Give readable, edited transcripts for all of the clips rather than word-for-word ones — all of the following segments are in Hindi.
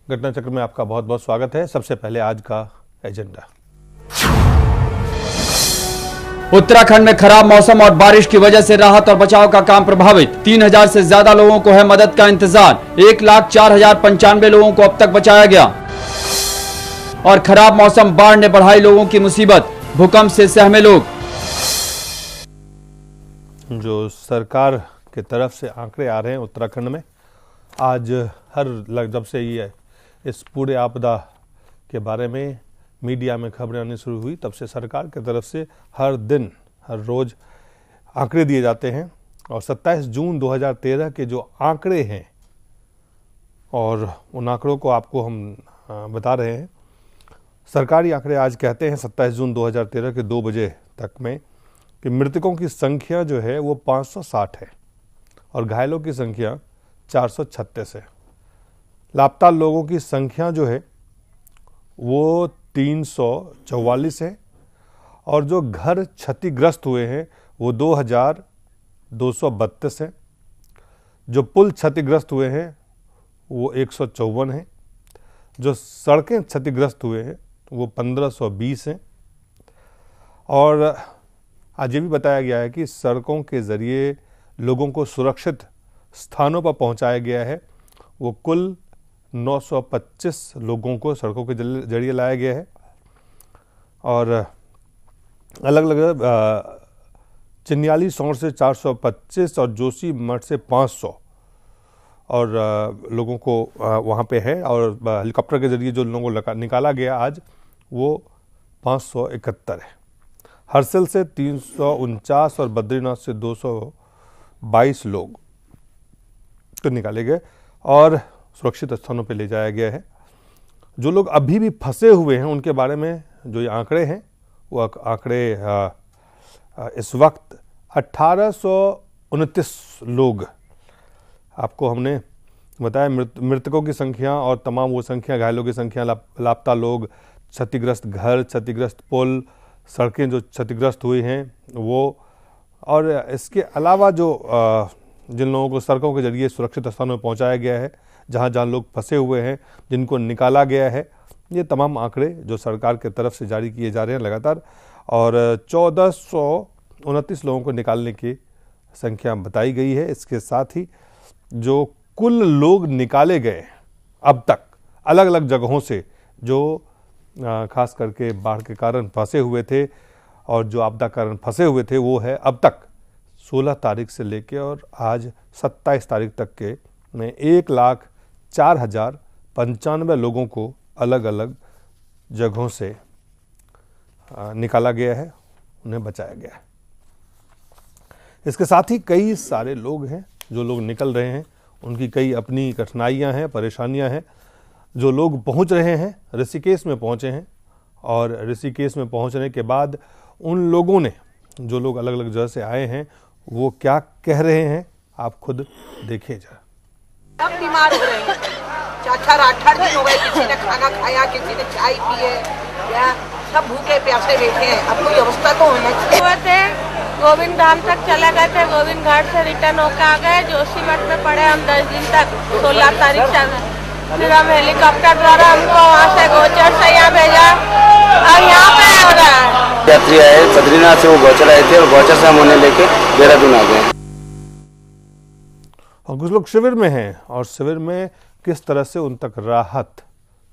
घटना चक्र में आपका बहुत बहुत स्वागत है। सबसे पहले आज का एजेंडा। उत्तराखंड में खराब मौसम और बारिश की वजह से राहत और बचाव का काम प्रभावित। 3000 से ज्यादा लोगों को है मदद का इंतजार। 1,04,095 लोगों को अब तक बचाया गया। और खराब मौसम बाढ़ ने बढ़ाई लोगों की मुसीबत। भूकंप से सहमे लोग। जो सरकार की तरफ से आंकड़े आ रहे हैं उत्तराखंड में, आज जब से ये इस पूरे आपदा के बारे में मीडिया में खबरें आनी शुरू हुई, तब से सरकार की तरफ से हर दिन हर रोज़ आंकड़े दिए जाते हैं। और 27 जून 2013 के जो आंकड़े हैं, और उन आंकड़ों को आपको हम बता रहे हैं। सरकारी आंकड़े आज कहते हैं 27 जून 2013 के 2 बजे तक में कि मृतकों की संख्या जो है वो 560 है और घायलों की संख्या 436 है। लापता लोगों की संख्या जो है वो 344 है और जो घर क्षतिग्रस्त हुए हैं वो 2232 हैं। जो पुल क्षतिग्रस्त हुए हैं वो 154 हैं। जो सड़कें क्षतिग्रस्त हुए हैं वो 1520 हैं। और आज ये भी बताया गया है कि सड़कों के ज़रिए लोगों को सुरक्षित स्थानों पर पहुंचाया गया है वो कुल 925 लोगों को सड़कों के जरिए लाया गया है। और अलग अलग चिन्याली सौर से 425 और जोशी मठ से 500 और लोगों को वहाँ पे है। और हेलीकॉप्टर के जरिए जो लोगों को निकाला गया आज वो 571 है। हर्सिल से 349 और बद्रीनाथ से 222 लोग तो निकाले गए और सुरक्षित स्थानों पर ले जाया गया है। जो लोग अभी भी फंसे हुए हैं उनके बारे में जो ये आंकड़े हैं वो आंकड़े इस वक्त 1829 लोग आपको हमने बताया। मृतकों की संख्या और तमाम वो संख्या, घायलों की संख्या, लापता लोग, क्षतिग्रस्त घर, क्षतिग्रस्त पुल, सड़कें जो क्षतिग्रस्त हुई हैं वो, और इसके अलावा जो जिन लोगों को सड़कों के जरिए सुरक्षित स्थानों में पहुंचाया गया है, जहां जहां लोग फंसे हुए हैं, जिनको निकाला गया है, ये तमाम आंकड़े जो सरकार की तरफ से जारी किए जा रहे हैं लगातार। और 1429 लोगों को निकालने की संख्या बताई गई है। इसके साथ ही जो कुल लोग निकाले गए अब तक अलग अलग जगहों से, जो खास करके बाढ़ के कारण फंसे हुए थे और जो आपदा कारण फंसे हुए थे, वो है अब तक 16 तारीख से लेके और आज 27 तारीख तक के में 1,04,095 लोगों को अलग अलग जगहों से निकाला गया है, उन्हें बचाया गया है। इसके साथ ही कई सारे लोग हैं, जो लोग निकल रहे हैं उनकी कई अपनी कठिनाइयां हैं, परेशानियां हैं। जो लोग पहुंच रहे हैं, ऋषिकेश में पहुंचे हैं और ऋषिकेश में पहुंचने के बाद उन लोगों ने, जो लोग अलग अलग जगह से आए हैं, वो क्या कह रहे हैं आप खुद देखिए जरा। सब बीमार हो रहे हैं। 4-8 दिन हो गए, किसी ने खाना खाया, किसी ने चाय पिए, या सब भूखे प्यासे बैठे हैं। अब कोई अवस्था तो होना चाहिए। गोविंद धाम तक चले गए थे, गोविंद घाट से रिटर्न होकर आ गए। जोशी मठ में पड़े हम 10 दिन तक, 16 तारीख से। फिर हम हेलीकॉप्टर द्वारा हमको वहाँ से गोचर से यहाँ भेजा और यहाँ पे हो रहा है। यात्री आए बद्रीनाथ से, वो गोचर आए थे और गोचर से हम उन्हें लेके देहरादून आ गए। और कुछ लोग शिविर में हैं और शिविर में किस तरह से उन तक राहत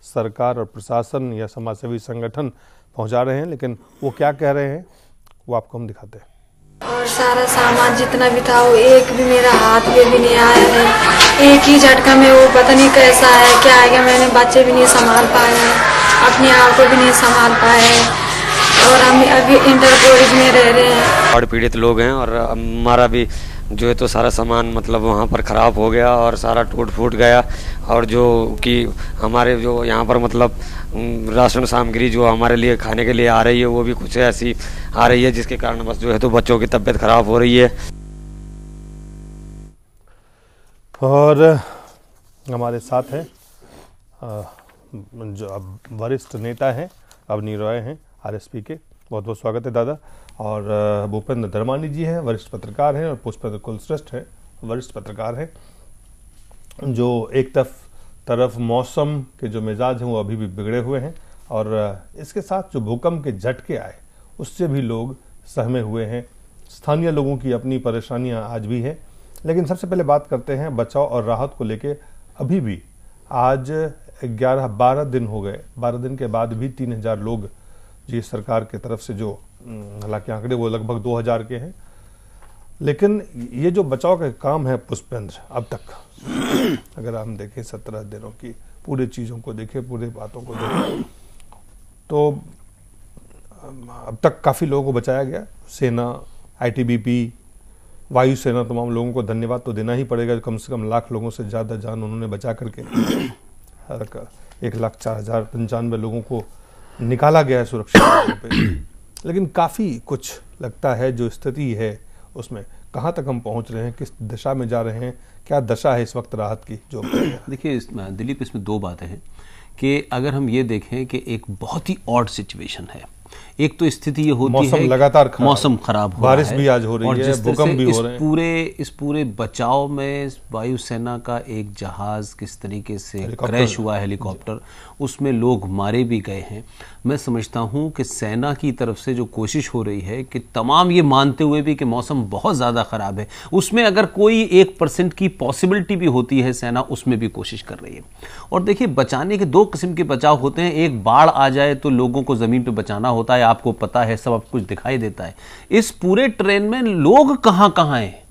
सरकार और प्रशासन या समाजसेवी संगठन पहुंचा रहे हैं, लेकिन वो क्या कह रहे हैं वो आपको हम दिखाते हैं। और सारा सामान जितना भी था वो एक भी मेरा हाथ पे भी नहीं आया है। एक ही झटका में वो पता नहीं कैसा है, क्या आएगा। मैंने बच्चे भी नहीं संभाल पाए हैं, अपने आप को भी नहीं संभाल पाए हैं और हम अभी इंटर कॉलेज में रह रहे हैं। और पीड़ित लोग हैं और हमारा भी जो है तो सारा सामान मतलब वहाँ पर ख़राब हो गया और सारा टूट फूट गया। और जो कि हमारे जो यहाँ पर मतलब राशन सामग्री जो हमारे लिए खाने के लिए आ रही है, वो भी कुछ ऐसी आ रही है जिसके कारण बस जो है तो बच्चों की तबीयत खराब हो रही है। और हमारे साथ हैं जो अब वरिष्ठ नेता हैं, अवनी रॉय हैं, आरएसपी के। बहुत बहुत स्वागत है दादा। और भूपेंद्र धर्मानी जी हैं, वरिष्ठ पत्रकार हैं, और पुष्पेंद्र कुलश्रेष्ठ हैं, वरिष्ठ पत्रकार हैं, जो एक तरफ तरफ मौसम के जो मिजाज हैं वो अभी भी बिगड़े हुए हैं और इसके साथ जो भूकंप के झटके आए उससे भी लोग सहमे हुए हैं। स्थानीय लोगों की अपनी परेशानियां आज भी हैं। लेकिन सबसे पहले बात करते हैं बचाव और राहत को लेके। अभी भी आज 12 दिन हो गए, 12 दिन के बाद भी 3000 लोग जी सरकार की तरफ से जो, हालांकि आंकड़े वो लगभग 2000 के हैं, लेकिन ये जो बचाव का काम है पुष्पेंद्र, अब तक अगर हम देखें 17 दिनों की पूरे चीज़ों को देखें, पूरे बातों को देखें, तो अब तक काफ़ी लोगों को बचाया गया। सेना, ITBP, वायुसेना, तमाम लोगों को धन्यवाद तो देना ही पड़ेगा। कम से कम लाख लोगों से ज़्यादा जान उन्होंने बचा करके 1,04,095 लोगों को निकाला गया है सुरक्षित जगह पे। लेकिन काफ़ी कुछ लगता है जो स्थिति है उसमें कहाँ तक हम पहुँच रहे हैं, किस दिशा में जा रहे हैं, क्या दशा है इस वक्त राहत की जो देखिए दिलीप, इसमें दो बातें हैं कि अगर हम ये देखें कि एक बहुत ही ऑड सिचुएशन है। एक तो स्थिति ये होती है लगातार मौसम खराब हो बारिश रहा है, भी आज हो रही है, भूकंप भी हो रहे हैं। इस पूरे बचाव में वायुसेना का एक जहाज किस तरीके से क्रैश हुआ, हेलीकॉप्टर, उसमें लोग मारे भी गए हैं। मैं समझता हूं कि सेना की तरफ से जो कोशिश हो रही है कि तमाम ये मानते हुए भी कि मौसम बहुत ज़्यादा ख़राब है, उसमें अगर कोई 1% की पॉसिबिलिटी भी होती है, सेना उसमें भी कोशिश कर रही है। और देखिए, बचाने के 2 किस्म के बचाव होते हैं। एक, बाढ़ आ जाए तो लोगों को ज़मीन पर बचाना होता है, आपको पता है, सब कुछ दिखाई देता है। इस पूरे ट्रेन में लोग कहां कहां हैं,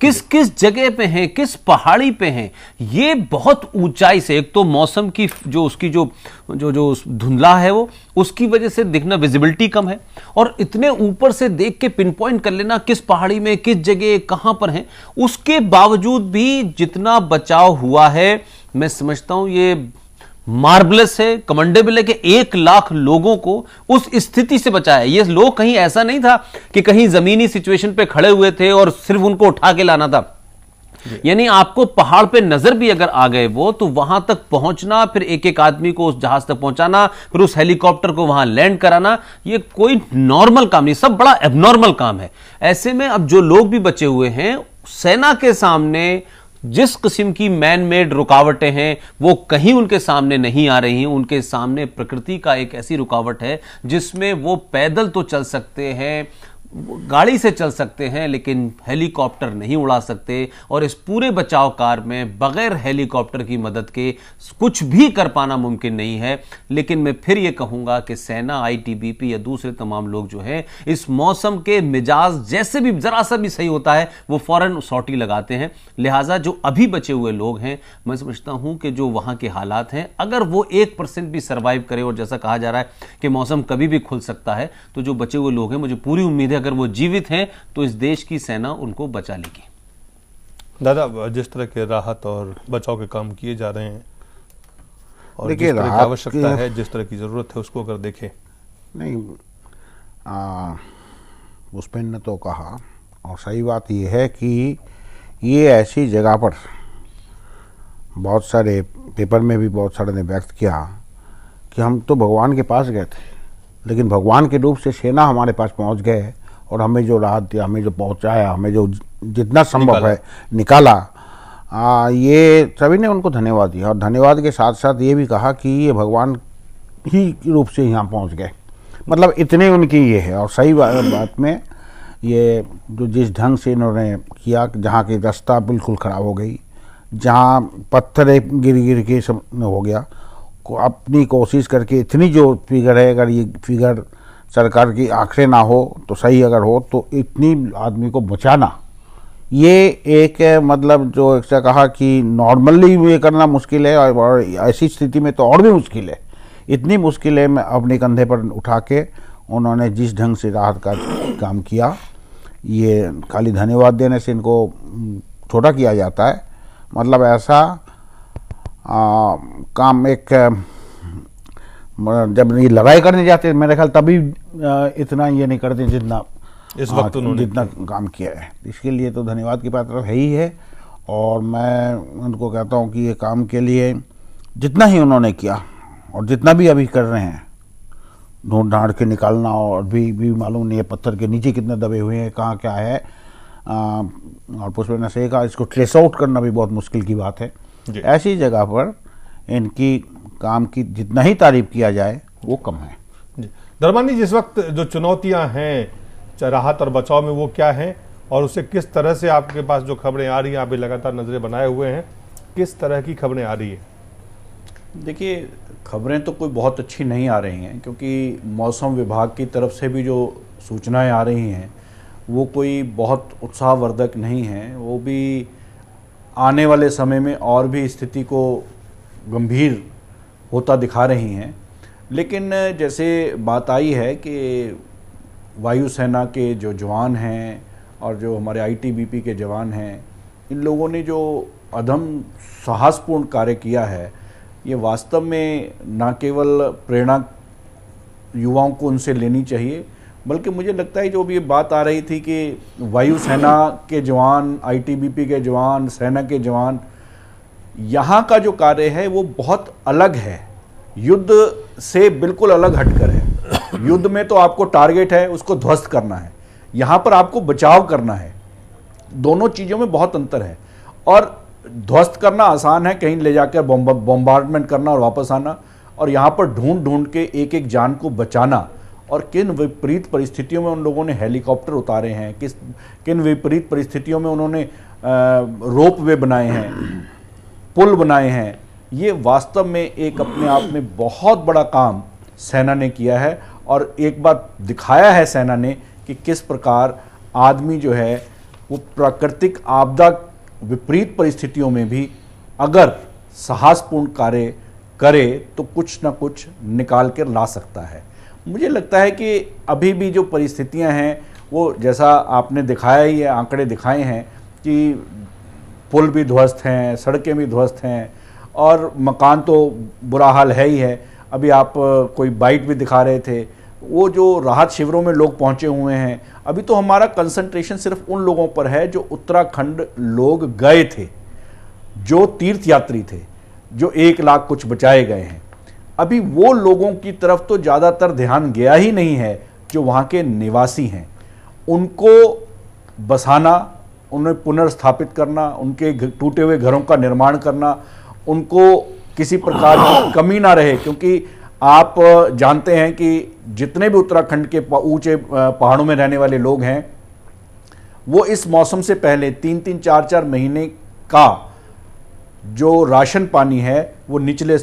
किस किस जगह पे हैं, किस पहाड़ी पे हैं, ये बहुत ऊंचाई से, एक तो मौसम की जो उसकी जो धुंधला है वो उसकी वजह से दिखना, विजिबिलिटी कम है, और इतने ऊपर से देख के पिन पॉइंट कर लेना किस पहाड़ी में, किस जगह, कहां पर है। उसके बावजूद भी जितना बचाव हुआ है, मैं समझता हूं ये मार्बलस है, कमेंडेबल है कि 1 लाख लोगों को उस स्थिति से बचाया। ये लोग कहीं ऐसा नहीं था कि कहीं जमीनी सिचुएशन पे खड़े हुए थे और सिर्फ उनको उठा के लाना था। यानी आपको पहाड़ पे नजर भी अगर आ गए वो, तो वहां तक पहुंचना, फिर एक एक आदमी को उस जहाज तक पहुंचाना, फिर उस हेलीकॉप्टर को वहां लैंड कराना, ये कोई नॉर्मल काम नहीं, सब बड़ा एबनॉर्मल काम है। ऐसे में अब जो लोग भी बचे हुए हैं, सेना के सामने जिस किस्म की मैन मेड रुकावटें हैं वो कहीं उनके सामने नहीं आ रही हैं। उनके सामने प्रकृति का एक ऐसी रुकावट है जिसमें वो पैदल तो चल सकते हैं, गाड़ी से चल सकते हैं, लेकिन हेलीकॉप्टर नहीं उड़ा सकते। और इस पूरे बचाव कार्य में बगैर हेलीकॉप्टर की मदद के कुछ भी कर पाना मुमकिन नहीं है। लेकिन मैं फिर ये कहूंगा कि सेना, ITBP या दूसरे तमाम लोग जो हैं, इस मौसम के मिजाज जैसे भी जरा सा भी सही होता है वो फौरन सॉटी लगाते हैं। लिहाजा जो अभी बचे हुए लोग हैं, मैं समझता हूं कि जो वहां के हालात हैं, अगर वो 1% भी सर्वाइव करे, और जैसा कहा जा रहा है कि मौसम कभी भी खुल सकता है, तो जो बचे हुए लोग हैं, मुझे पूरी उम्मीद है अगर वो जीवित हैं तो इस देश की सेना उनको बचा लेगी। दादा, जिस तरह के राहत और बचाव के काम किए जा रहे हैं और जिस तरह की आवश्यकता है, जिस तरह की जरूरत है, उसको अगर देखें, नहीं, पुष्पेंद्र ने तो कहा, और सही बात यह है कि ये ऐसी जगह पर, बहुत सारे पेपर में भी बहुत सारे ने व्यक्त किया कि हम तो भगवान के पास गए थे, लेकिन भगवान के रूप से सेना हमारे पास पहुंच गए और हमें जो राहत दिया, हमें जो पहुंचाया, हमें जो जितना संभव है निकाला। ये सभी ने उनको धन्यवाद दिया, और धन्यवाद के साथ साथ ये भी कहा कि ये भगवान ही रूप से यहाँ पहुँच गए, मतलब इतने उनकी ये है। और सही बात में ये जो जिस ढंग से इन्होंने किया, जहाँ की रास्ता बिल्कुल ख़राब हो गई, जहाँ पत्थर गिर के सब हो गया, अपनी कोशिश करके इतनी जो फिगर है, अगर ये फिगर सरकार की आंकड़े ना हो तो सही, अगर हो तो इतनी आदमी को बचाना, ये एक मतलब जो ऐसा कहा कि नॉर्मली ये करना मुश्किल है, और ऐसी स्थिति में तो और भी मुश्किल है। इतनी मुश्किल है, मैं अपने कंधे पर उठा के उन्होंने जिस ढंग से राहत का काम किया, ये खाली धन्यवाद देने से इनको छोटा किया जाता है। मतलब ऐसा काम, एक जब ये लड़ाई करने जाते मेरे ख्याल तभी इतना ये नहीं करते जितना इस वक्त उन्होंने जितना काम किया है। इसके लिए तो धन्यवाद की पात्र है ही है, और मैं उनको कहता हूँ कि ये काम के लिए जितना ही उन्होंने किया और जितना भी अभी कर रहे हैं, ढूंढ ढांड के निकालना, और भी मालूम नहीं है पत्थर के नीचे कितने दबे हुए हैं, कहाँ क्या है, और पुष्पेंद्र ने सही कहा, इसको ट्रेस आउट करना भी बहुत मुश्किल की बात है। ऐसी जगह पर इनकी काम की जितना ही तारीफ किया जाए वो कम है। धर्मानी जी, इस वक्त जो चुनौतियां हैं राहत और बचाव में वो क्या हैं और उससे किस तरह से आपके पास जो खबरें आ रही हैं, आप लगातार नजरें बनाए हुए हैं, किस तरह की खबरें आ रही है? देखिए, खबरें तो कोई बहुत अच्छी नहीं आ रही हैं, क्योंकि मौसम विभाग की तरफ से भी जो सूचनाएं आ रही हैं वो कोई बहुत उत्साहवर्धक नहीं हैं। वो भी आने वाले समय में और भी स्थिति को गंभीर होता दिखा रही हैं। लेकिन जैसे बात आई है कि वायुसेना के जो जवान हैं और जो हमारे आईटीबीपी के जवान हैं, इन लोगों ने जो अदम्य साहसपूर्ण कार्य किया है, ये वास्तव में न केवल प्रेरणा युवाओं को उनसे लेनी चाहिए, बल्कि मुझे लगता है जो भी ये बात आ रही थी कि वायुसेना के जवान, आईटीबीपी के जवान, सेना के जवान, यहाँ का जो कार्य है वो बहुत अलग है, युद्ध से बिल्कुल अलग हटकर है। युद्ध में तो आपको टारगेट है, उसको ध्वस्त करना है, यहाँ पर आपको बचाव करना है। दोनों चीज़ों में बहुत अंतर है। और ध्वस्त करना आसान है, कहीं ले जाकर बॉम्बार्डमेंट करना और वापस आना, और यहाँ पर ढूंढ ढूंढ के एक एक जान को बचाना। और किन विपरीत परिस्थितियों में उन लोगों ने हेलीकॉप्टर उतारे हैं, किन विपरीत परिस्थितियों में उन्होंने रोप वे बनाए हैं, पुल बनाए हैं। ये वास्तव में एक अपने आप में बहुत बड़ा काम सेना ने किया है। और एक बात दिखाया है सेना ने कि किस प्रकार आदमी जो है वो प्राकृतिक आपदा, विपरीत परिस्थितियों में भी अगर साहसपूर्ण कार्य करे तो कुछ ना कुछ निकाल कर ला सकता है। मुझे लगता है कि अभी भी जो परिस्थितियां हैं वो जैसा आपने दिखाया ही है, आंकड़े दिखाए हैं कि पुल भी ध्वस्त हैं, सड़कें भी ध्वस्त हैं और मकान तो बुरा हाल है ही है। अभी आप कोई बाइट भी दिखा रहे थे, वो जो राहत शिविरों में लोग पहुंचे हुए हैं। अभी तो हमारा कंसंट्रेशन सिर्फ उन लोगों पर है जो उत्तराखंड लोग गए थे, जो तीर्थ यात्री थे, जो 1 लाख कुछ बचाए गए हैं। अभी वो लोगों की तरफ तो ज़्यादातर ध्यान गया ही नहीं है जो वहाँ के निवासी हैं। उनको बसाना, उन्हें पुनर्स्थापित करना, उनके टूटे हुए घरों का निर्माण करना, उनको किसी प्रकार की कमी ना रहे। क्योंकि आप जानते हैं कि जितने भी उत्तराखंड के ऊंचे पहाड़ों में रहने वाले लोग हैं, वो इस मौसम से पहले 3-3, 4-4 महीने का जो राशन पानी है वो निचले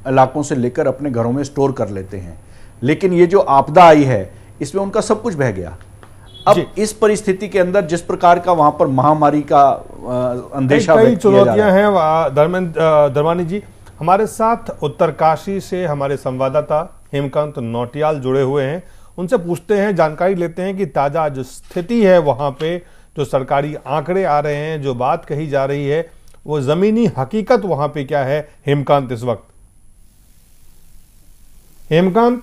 इलाकों से लेकर अपने घरों में स्टोर कर लेते हैं। लेकिन ये जो आपदा आई है इसमें उनका सब कुछ बह गया। अब इस परिस्थिति के अंदर जिस प्रकार का वहां पर महामारी का अंदेशा, कई चुनौतियां हैं। धर्मानी जी, हमारे साथ उत्तरकाशी से हमारे संवाददाता हेमकांत नौटियाल जुड़े हुए हैं। उनसे पूछते हैं, जानकारी लेते हैं कि ताजा जो स्थिति है वहां पे, जो सरकारी आंकड़े आ रहे हैं, जो बात कही जा रही है, वो जमीनी हकीकत वहां पे क्या है। हेमकांत, इस वक्त हेमकांत,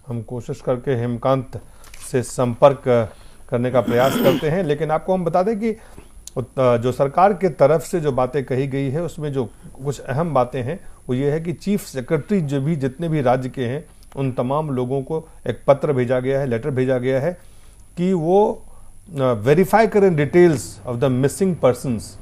हम कोशिश करके हेमकांत से संपर्क करने का प्रयास करते हैं, लेकिन आपको हम बता दें कि जो सरकार के तरफ से जो बातें कही गई है उसमें जो कुछ अहम बातें हैं वो ये है कि चीफ सेक्रेटरी जो भी जितने भी राज्य के हैं उन तमाम लोगों को एक पत्र भेजा गया है, लेटर भेजा गया है कि वो वेरीफाई करें details of the missing persons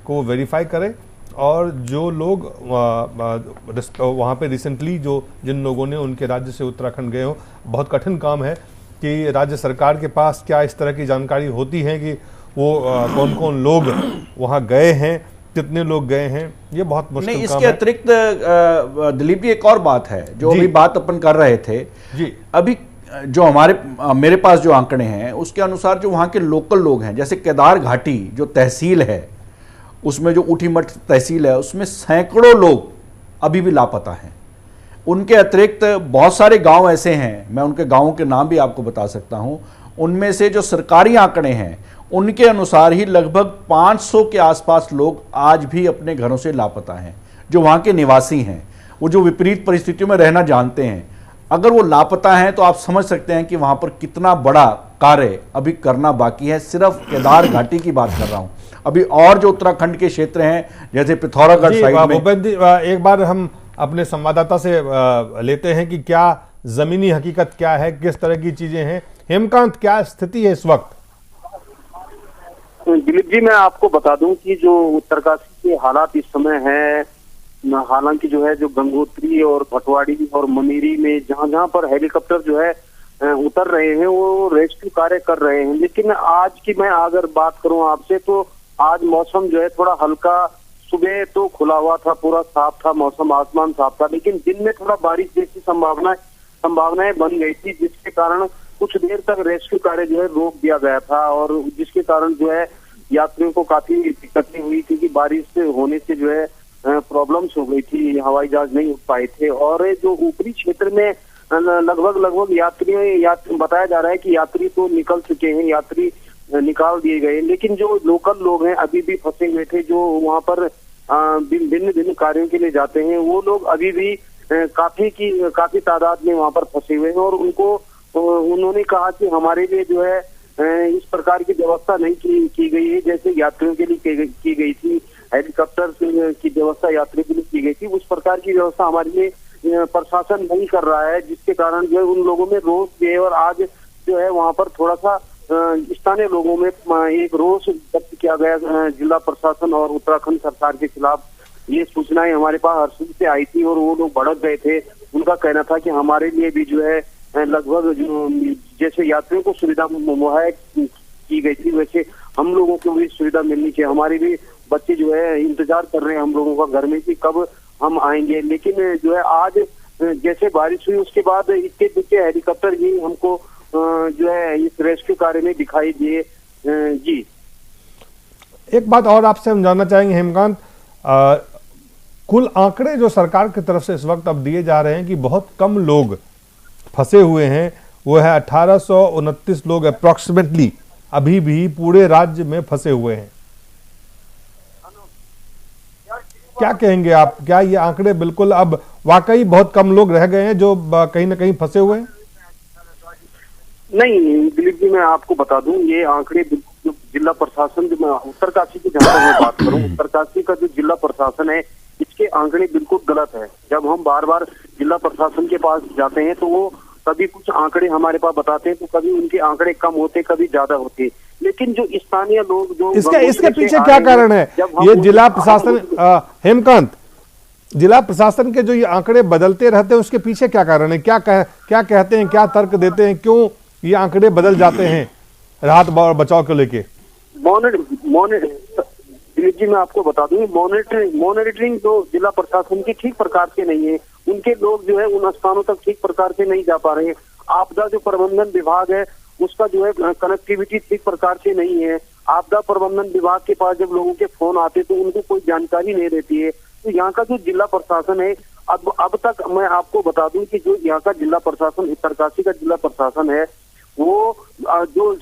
को वेरीफाई करें। और जो लोग वहाँ पे रिसेंटली जिन लोगों ने उनके राज्य से उत्तराखंड गए हो, बहुत कठिन काम है कि राज्य सरकार के पास क्या इस तरह की जानकारी होती है कि वो कौन कौन लोग वहाँ गए हैं, कितने लोग गए हैं, ये बहुत मुश्किल काम है। इसके अतिरिक्त दिलीप जी एक और बात है जो अभी बात अपन कर रहे थे जी। अभी जो मेरे पास जो आंकड़े हैं उसके अनुसार जो वहाँ के लोकल लोग हैं, जैसे केदार घाटी जो तहसील है, उसमें जो ऊटीमठ तहसील है, उसमें सैकड़ों लोग अभी भी लापता हैं। उनके अतिरिक्त बहुत सारे गांव ऐसे हैं, मैं उनके गांवों के नाम भी आपको बता सकता हूं। उनमें से जो सरकारी आंकड़े हैं उनके अनुसार ही लगभग 500 के आसपास लोग आज भी अपने घरों से लापता हैं, जो वहाँ के निवासी हैं, वो जो विपरीत परिस्थितियों में रहना जानते हैं। अगर वो लापता हैं तो आप समझ सकते हैं कि वहाँ पर कितना बड़ा कार्य अभी करना बाकी है। सिर्फ केदार घाटी की बात कर रहा हूँ, अभी और जो उत्तराखंड के क्षेत्र हैं जैसे पिथौरागढ़ साइड में। एक बार हम अपने संवाददाता से लेते हैं कि क्या जमीनी हकीकत क्या है, किस तरह की चीजें हैं। हेमकांत, क्या स्थिति है इस वक्त? दिलीप जी, मैं आपको बता दूं कि जो उत्तरकाशी के हालात इस समय है, हालांकि जो है जो गंगोत्री और भटवाड़ी और मनीरी में जहां जहां पर हेलीकॉप्टर जो है उतर रहे हैं वो रेस्क्यू कार्य कर रहे हैं, लेकिन आज की मैं अगर बात करूं आपसे तो आज मौसम जो है थोड़ा हल्का, सुबह तो खुला हुआ था, पूरा साफ था मौसम, आसमान साफ था, लेकिन दिन में थोड़ा बारिश जैसी संभावनाएं बन गई थी, जिसके कारण कुछ देर तक रेस्क्यू कार्य जो है रोक दिया गया था और जिसके कारण जो है यात्रियों को काफी दिक्कतें हुई, क्योंकि बारिश होने से जो है प्रॉब्लम्स हो गई थी, हवाई जहाज नहीं उठ पाए थे। और जो ऊपरी क्षेत्र में लगभग यात्री बताया जा रहा है कि यात्री तो निकल चुके हैं, यात्री निकाल दिए गए, लेकिन जो लोकल लोग हैं अभी भी फंसे हुए थे, जो वहां पर भिन्न कार्यों के लिए जाते हैं, वो लोग अभी भी काफी तादाद में वहां पर फंसे हुए हैं और उन्होंने कहा कि हमारे लिए जो है इस प्रकार की व्यवस्था नहीं की गई है जैसे यात्रियों के लिए की गई थी, हेलीकॉप्टर की व्यवस्था यात्रियों के लिए की गई थी, उस प्रकार की व्यवस्था हमारे लिए प्रशासन नहीं कर रहा है, जिसके कारण जो है उन लोगों में रोष भी है। और आज जो है वहां पर थोड़ा सा स्थानीय लोगों में एक रोष व्यक्त किया गया जिला प्रशासन और उत्तराखंड सरकार के खिलाफ। ये सूचनाएं हमारे पास हरसुल से आई थी और वो लोग भड़क गए थे। उनका कहना था कि हमारे लिए भी जो है लगभग जैसे यात्रियों को सुविधा मुहैया की गई थी वैसे हम लोगों को भी सुविधा मिलनी चाहिए। हमारे भी बच्चे जो है इंतजार कर रहे हैं हम लोगों का घर में कि कब हम आएंगे, लेकिन जो है आज जैसे बारिश हुई उसके बाद इक्के दुक्के हेलीकॉप्टर ही हमको जो है इस रेस्क्यू कार्य में दिखाई दिए। जी, एक बात और आपसे हम जानना चाहेंगे हेमकांत, कुल आंकड़े जो सरकार की तरफ से इस वक्त अब दिए जा रहे हैं कि बहुत कम लोग फंसे हुए हैं, वो है 1829 लोग अप्रोक्सीमेटली अभी भी पूरे राज्य में फंसे हुए हैं। क्या कहेंगे आप, क्या ये आंकड़े बिल्कुल अब वाकई बहुत कम लोग रह गए हैं जो कहीं ना कहीं फंसे हुए हैं? नहीं दिलीप जी, मैं आपको बता दूं ये आंकड़े जिला प्रशासन, जो उत्तरकाशी की जहां तक मैं बात करूं, उत्तरकाशी का जो जिला प्रशासन है इसके आंकड़े बिल्कुल गलत है। जब हम बार बार जिला प्रशासन के पास जाते हैं तो वो कभी कुछ आंकड़े हमारे पास बताते हैं तो कभी उनके आंकड़े कम होते कभी ज्यादा होते, लेकिन जो स्थानीय लोग जो इसके पीछे क्या कारण है? ये जिला प्रशासन हेमकांत, जिला प्रशासन के जो ये आंकड़े बदलते रहते हैं उसके पीछे क्या कारण है? क्या कहते हैं, क्या तर्क देते हैं, क्यों ये आंकड़े बदल जाते हैं राहत और बचाव को लेके? जी, मैं आपको बता दूं मॉनिटरिंग जो जिला प्रशासन की ठीक प्रकार से नहीं है, उनके लोग जो है उन स्थानों तक ठीक प्रकार से नहीं जा पा रहे हैं। आपदा जो प्रबंधन विभाग है उसका जो है कनेक्टिविटी ठीक प्रकार से नहीं है। आपदा प्रबंधन विभाग के पास जब लोगों के फोन आते तो उनको कोई जानकारी नहीं रहती है। तो यहाँ का जो जिला प्रशासन है अब तक मैं आपको बता दूं कि जो यहाँ का जिला प्रशासन, उत्तरकाशी का जिला प्रशासन है, वो जो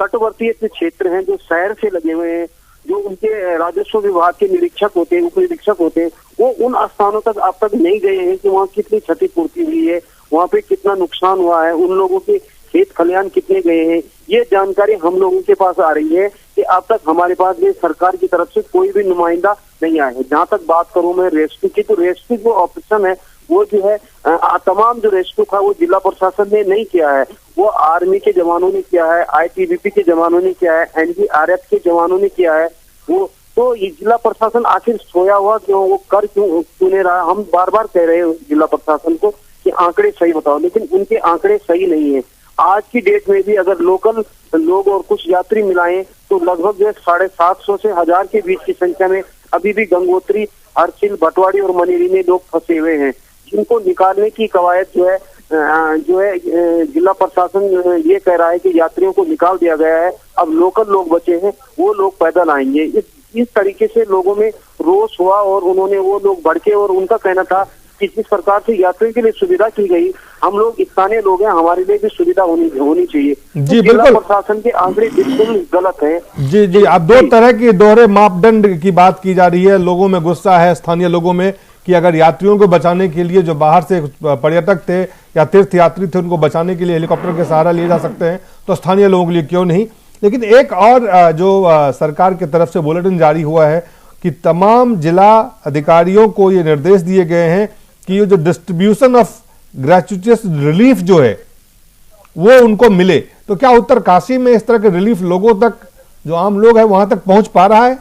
तटवर्तीय क्षेत्र हैं, जो शहर से लगे हुए हैं, जो उनके राजस्व विभाग के निरीक्षक होते हैं, उप निरीक्षक होते हैं, वो उन स्थानों तक अब तक नहीं गए हैं कि वहाँ कितनी क्षतिपूर्ति हुई है, वहाँ पे कितना नुकसान हुआ है, उन लोगों के खेत खलियान कितने गए हैं। ये जानकारी हम लोगों के पास आ रही है कि अब तक हमारे पास में सरकार की तरफ से कोई भी नुमाइंदा नहीं आया है। जहाँ तक बात करूं मैं रेस्क्यू की, तो रेस्क्यू जो ऑपरेशन है वो जो है तमाम जो रेस्क्यू था वो जिला प्रशासन ने नहीं किया है, वो आर्मी के जवानों ने किया है, ITBP के जवानों ने किया है, NDRF के जवानों ने किया है। वो तो ये जिला प्रशासन आखिर सोया हुआ क्यों, वो कर क्यों नहीं रहा? हम बार बार कह रहे हैं जिला प्रशासन को कि आंकड़े सही बताओ, लेकिन उनके आंकड़े सही नहीं है। आज की डेट में भी अगर लोकल लोग और कुछ यात्री मिलाएं तो लगभग जो 750 से 1000 के बीच की संख्या में अभी भी गंगोत्री, हरसिल, भटवाड़ी और मनीरी में लोग फंसे हुए हैं, जिनको निकालने की कवायद जो है जिला प्रशासन ये कह रहा है कि यात्रियों को निकाल दिया गया है, अब लोकल लोग बचे हैं वो लोग पैदल आएंगे। इस तरीके से लोगों में रोष हुआ और वो लोग भड़के और उनका कहना था कि जिस प्रकार से यात्रियों के लिए सुविधा की गई, हम लोग स्थानीय लोग हैं, हमारे लिए भी सुविधा होनी चाहिए। जी तो बिल्कुल, प्रशासन के आंकड़े बिल्कुल गलत है। जी, अब दो तरह की दोहरे मापदंड की बात की जा रही है। लोगों में गुस्सा है, स्थानीय लोगों में, कि अगर यात्रियों को बचाने के लिए जो बाहर से पर्यटक थे या तीर्थ यात्री थे उनको बचाने के लिए हेलीकॉप्टर के सहारा लिए जा सकते हैं तो स्थानीय लोगों के लिए क्यों नहीं। लेकिन एक और जो सरकार की तरफ से बुलेटिन जारी हुआ है कि तमाम जिला अधिकारियों को ये निर्देश दिए गए हैं कि ये जो डिस्ट्रीब्यूशन ऑफ ग्रेचुइटियस रिलीफ जो है वो उनको मिले। तो क्या उत्तरकाशी में इस तरह के रिलीफ लोगों तक जो आम लोग है वहां तक पहुंच पा रहा है?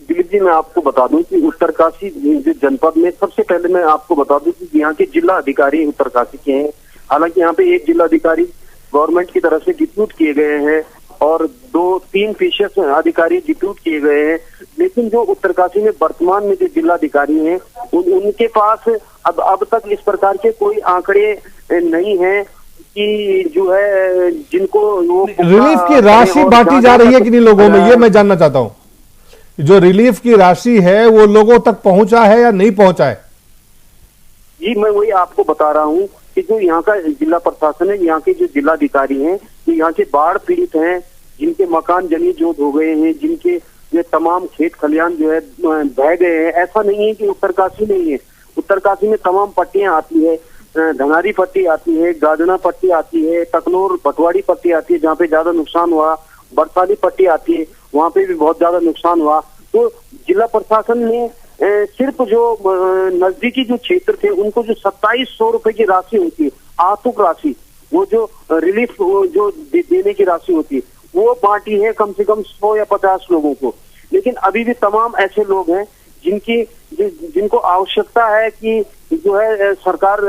दिलीप जी, मैं आपको बता दूं कि उत्तरकाशी जो जनपद में, सबसे पहले मैं आपको बता दूं कि यहाँ के जिला अधिकारी उत्तरकाशी के हैं। हालांकि यहाँ पे एक जिला अधिकारी गवर्नमेंट की तरफ से डिप्यूट किए गए हैं और 2-3 फीसद अधिकारी डिप्यूट किए गए हैं, लेकिन जो उत्तरकाशी में वर्तमान में जो जिला अधिकारी हैं उनके पास अब तक इस प्रकार के कोई आंकड़े नहीं हैं कि जो है जिनको वो रिलीफ की राशि बांटी जा रही है कि नहीं लोगों में, ये मैं जानना चाहता हूं। जो रिलीफ की राशि है वो लोगों तक पहुंचा है या नहीं पहुंचा है? जी, मैं वही आपको बता रहा हूं कि जो यहाँ का जिला प्रशासन है, यहाँ के जो जिलाधिकारी हैं, जो यहाँ के बाढ़ पीड़ित हैं, जिनके मकान जमी जोत हो गए हैं, जिनके ये तमाम खेत खलियान जो है बह गए हैं, ऐसा नहीं है कि उत्तरकाशी नहीं है। उत्तरकाशी में तमाम पट्टियां आती है, धनारी पट्टी आती है, गाजना पट्टी आती है, तकनौर भटवाड़ी पट्टी आती है जहाँ पे ज्यादा नुकसान हुआ, बरसाली पट्टी आती है वहाँ पे भी बहुत ज्यादा नुकसान हुआ। तो जिला प्रशासन ने सिर्फ जो नजदीकी जो क्षेत्र थे उनको जो 2700 रुपए की राशि होती है, आर्थिक राशि, वो जो रिलीफ जो देने की राशि होती है, वो बांटी है कम से कम 100 या 50 लोगों को। लेकिन अभी भी तमाम ऐसे लोग हैं जिनको आवश्यकता है कि जो है सरकार,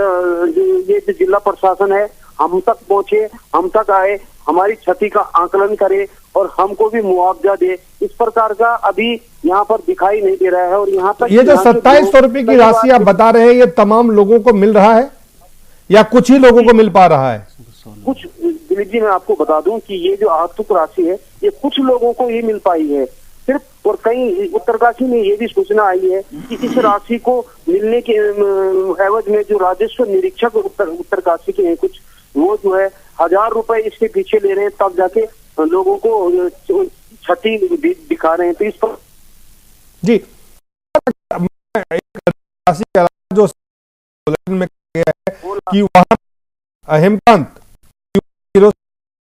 ये जो जिला प्रशासन है, हम तक पहुंचे, हम तक आए, हमारी क्षति का आकलन करे और हमको भी मुआवजा दे। इस प्रकार का अभी यहाँ पर दिखाई नहीं दे रहा है। और यहाँ तक ये जो 2700 रुपए की राशि आप बता रहे हैं, ये तमाम लोगों को मिल रहा है या कुछ ही लोगों को मिल पा रहा है? कुछ, दिलीप जी मैं आपको बता दूं कि ये जो आर्थिक राशि है ये कुछ लोगों को ही मिल पाई है सिर्फ। और कहीं उत्तरकाशी में ये भी सूचना आई है कि इस राशि को मिलने के एवज में जो राजस्व निरीक्षक उत्तरकाशी के हैं कुछ, वो जो है 1000 रुपए इसके पीछे ले रहे हैं, तब जाके लोगों को क्षति दिखा रहे हैं। तो इस पर जी जो में है कि वहां हेमकांत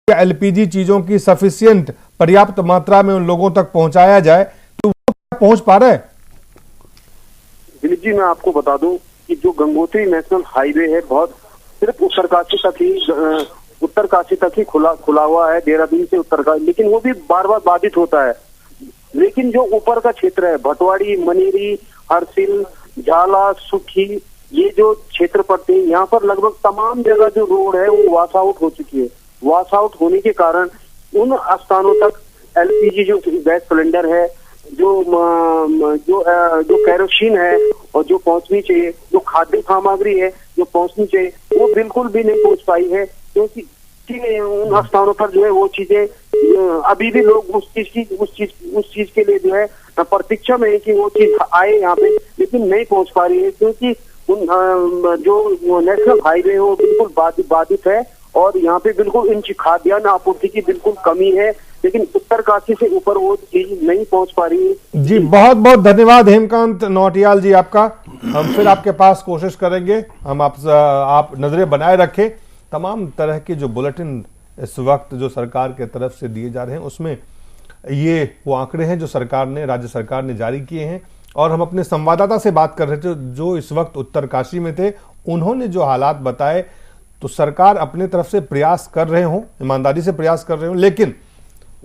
एलपीजी चीजों की सफिशिएंट पर्याप्त मात्रा में उन लोगों तक पहुंचाया जाए, तो वो पहुंच पा रहे हैं? दिलीप जी मैं आपको बता दूं कि जो गंगोत्री नेशनल हाईवे है बहुत सिर्फ उत्तरकाशी तक ही खुला हुआ है, देहरादून से उत्तरकाशी, लेकिन वो भी बार बार बाधित होता है। लेकिन जो ऊपर का क्षेत्र है, भटवाड़ी, मनेरी, हरसिल, झाला, सुखी, ये जो क्षेत्र पड़ते हैं, यहाँ पर लगभग तमाम जगह जो रोड है वो वॉश आउट हो चुकी है। वॉश आउट होने के कारण उन स्थानों तक एलपीजी जो गैस सिलेंडर है, जो केरोसिन है और जो पहुंचनी चाहिए, जो खाद्य सामग्री है जो पहुंचनी चाहिए, वो बिल्कुल भी नहीं पहुंच पाई है। क्योंकि उन स्थानों पर जो है वो चीजें अभी भी लोग उस चीज के लिए जो है प्रतीक्षा में है कि वो चीज आए यहाँ पे, लेकिन नहीं पहुंच पा रही है। क्योंकि जो नेशनल हाईवे है वो बिल्कुल बाधित है और यहाँ पे बिल्कुल इन खाद्यान्न आपूर्ति की बिल्कुल कमी है, लेकिन उत्तरकाशी से ऊपर वो चीज नहीं पहुंच पा रही है। जी बहुत बहुत धन्यवाद हेमकांत नौटियाल जी आपका। हम फिर आपके पास कोशिश करेंगे, हम आप नजरें बनाए रखें। तमाम तरह के जो बुलेटिन इस वक्त जो सरकार के तरफ से दिए जा रहे हैं उसमें ये वो आंकड़े हैं जो सरकार ने, राज्य सरकार ने जारी किए हैं। और हम अपने संवाददाता से बात कर रहे थे जो इस वक्त उत्तरकाशी में थे, उन्होंने जो हालात बताए, तो सरकार अपने तरफ से प्रयास कर रहे हों, ईमानदारी से प्रयास कर रहे हों, लेकिन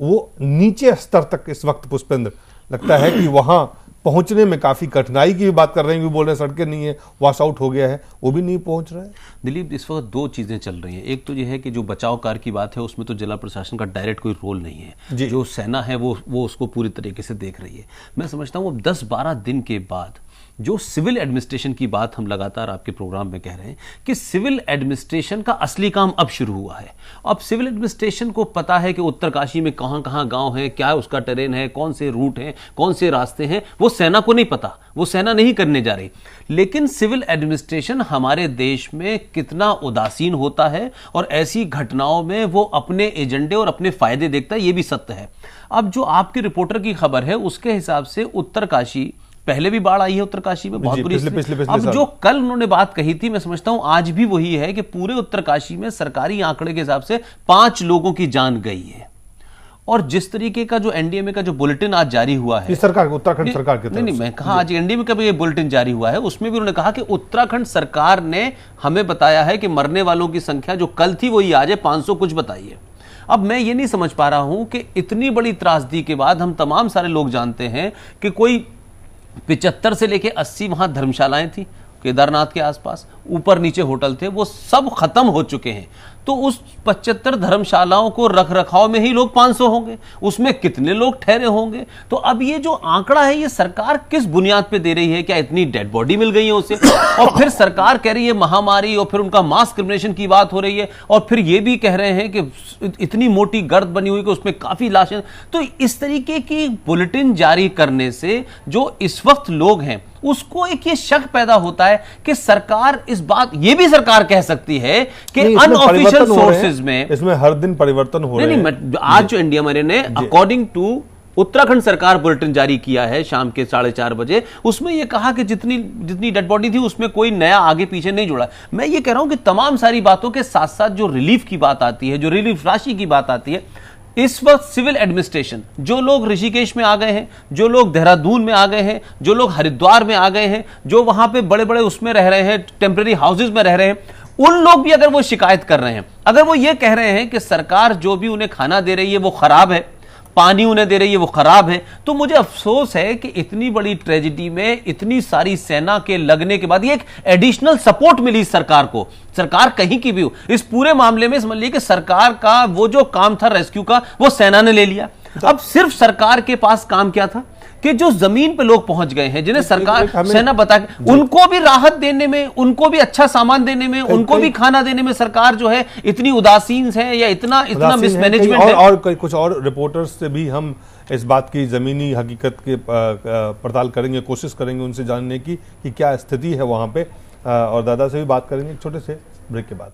वो नीचे स्तर तक इस वक्त पुष्पेंद्र लगता है कि वहां पहुंचने में काफी कठिनाई की भी बात कर रहे हैं। भी बोल रहे हैं सड़कें नहीं है, वॉश आउट हो गया है, वो भी नहीं पहुंच रहा है। दिलीप, इस वक्त दो चीज़ें चल रही हैं। एक तो ये है कि जो बचाव कार्य की बात है उसमें तो जिला प्रशासन का डायरेक्ट कोई रोल नहीं है, जो सेना है वो उसको पूरी तरीके से देख रही है। मैं समझता हूँ अब 10-12 दिन के बाद जो सिविल एडमिनिस्ट्रेशन की बात हम लगातार आपके प्रोग्राम में कह रहे हैं कि सिविल एडमिनिस्ट्रेशन का असली काम अब शुरू हुआ है। अब सिविल एडमिनिस्ट्रेशन को पता है कि उत्तरकाशी में कहां कहां गांव है, क्या उसका टेरेन है, कौन से रूट हैं, कौन से रास्ते हैं, वो सेना को नहीं पता, वो सेना नहीं करने जा रही। लेकिन सिविल एडमिनिस्ट्रेशन हमारे देश में कितना उदासीन होता है और ऐसी घटनाओं में वो अपने एजेंडे और अपने फायदे देखता है, ये भी सत्य है। अब जो आपके रिपोर्टर की खबर है उसके हिसाब से उत्तरकाशी, पहले भी बाढ़ आई है उत्तरकाशी में बहुत बुरी। अब जो कल उन्होंने बात कही थी, मैं समझता हूं आज भी वही है कि पूरे उत्तरकाशी में सरकारी आंकड़े के हिसाब से 5 लोगों की जान गई है। और जिस तरीके का जो एनडीएमए का जो बुलेटिन आज जारी हुआ है सरकार, उत्तराखंड सरकार की तरफ से, नहीं मैं कहा आज एनडीएमए का भी ये बुलेटिन जारी हुआ है, उसमें भी उन्होंने कहा कि उत्तराखंड सरकार ने हमें बताया है कि मरने वालों की संख्या जो कल थी वही आज है, 500 कुछ बताई है। अब मैं ये नहीं समझ पा रहा हूं कि इतनी बड़ी त्रासदी के बाद हम तमाम सारे लोग जानते हैं कि कोई 75 से लेके 80 वहां धर्मशालाएं थी केदारनाथ के आसपास, ऊपर नीचे होटल थे, वो सब खत्म हो चुके हैं। तो उस 75 धर्मशालाओं को रख रखाव में ही लोग 500 होंगे, उसमें कितने लोग ठहरे होंगे? तो अब ये जो आंकड़ा है ये सरकार किस बुनियाद पे दे रही है? क्या इतनी डेड बॉडी मिल गई है उसे? और फिर सरकार कह रही है महामारी, और फिर उनका मास क्रिमिनेशन की बात हो रही है, और फिर ये भी कह रहे हैं कि इतनी मोटी गर्द बनी हुई कि उसमें काफी लाशें। तो इस तरीके की बुलेटिन जारी करने से जो इस वक्त लोग हैं उसको एक ये शक पैदा होता है कि सरकार इस बात, ये भी सरकार कह सकती है कि अनऑफिशियल सोर्सेज में इसमें हर दिन परिवर्तन हो रहे हैं। आज जो इंडिया मनी ने अकॉर्डिंग टू उत्तराखंड सरकार बुलेटिन जारी किया है शाम के 4:30 बजे, उसमें यह कहा कि जितनी डेड बॉडी थी उसमें कोई नया आगे पीछे नहीं जुड़ा। मैं ये कह रहा हूं कि तमाम सारी बातों के साथ साथ जो रिलीफ की बात आती है, जो रिलीफ राशि की बात आती है, इस वक्त सिविल एडमिनिस्ट्रेशन, जो लोग ऋषिकेश में आ गए हैं, जो लोग देहरादून में आ गए हैं, जो लोग हरिद्वार में आ गए हैं, जो वहां पे बड़े बड़े उसमें रह रहे हैं, टेम्परेरी हाउसेज में रह रहे हैं, उन लोग भी अगर वो शिकायत कर रहे हैं, अगर वो ये कह रहे हैं कि सरकार जो भी उन्हें खाना दे रही है वो खराब है, पानी उन्हें दे रही है वो खराब है, तो मुझे अफसोस है कि इतनी बड़ी ट्रेजेडी में इतनी सारी सेना के लगने के बाद ये एक एडिशनल सपोर्ट मिली सरकार को, सरकार कहीं की भी हो, इस पूरे मामले में समझ लीजिए कि सरकार का वो जो काम था रेस्क्यू का वो सेना ने ले लिया। अब सिर्फ सरकार के पास काम क्या था कि जो जमीन पे लोग पहुंच गए हैं, जिन्हें सरकार सेना बता के उनको भी राहत देने में, उनको भी अच्छा सामान देने में, उनको भी खाना देने में सरकार जो है इतनी उदासीन है या इतना मिसमैनेजमेंट है। और कुछ और रिपोर्टर्स से भी हम इस बात की जमीनी हकीकत के पड़ताल करेंगे, कोशिश करेंगे उनसे जानने की कि क्या स्थिति है वहां पे, और दादा से भी बात करेंगे छोटे से ब्रेक के बाद।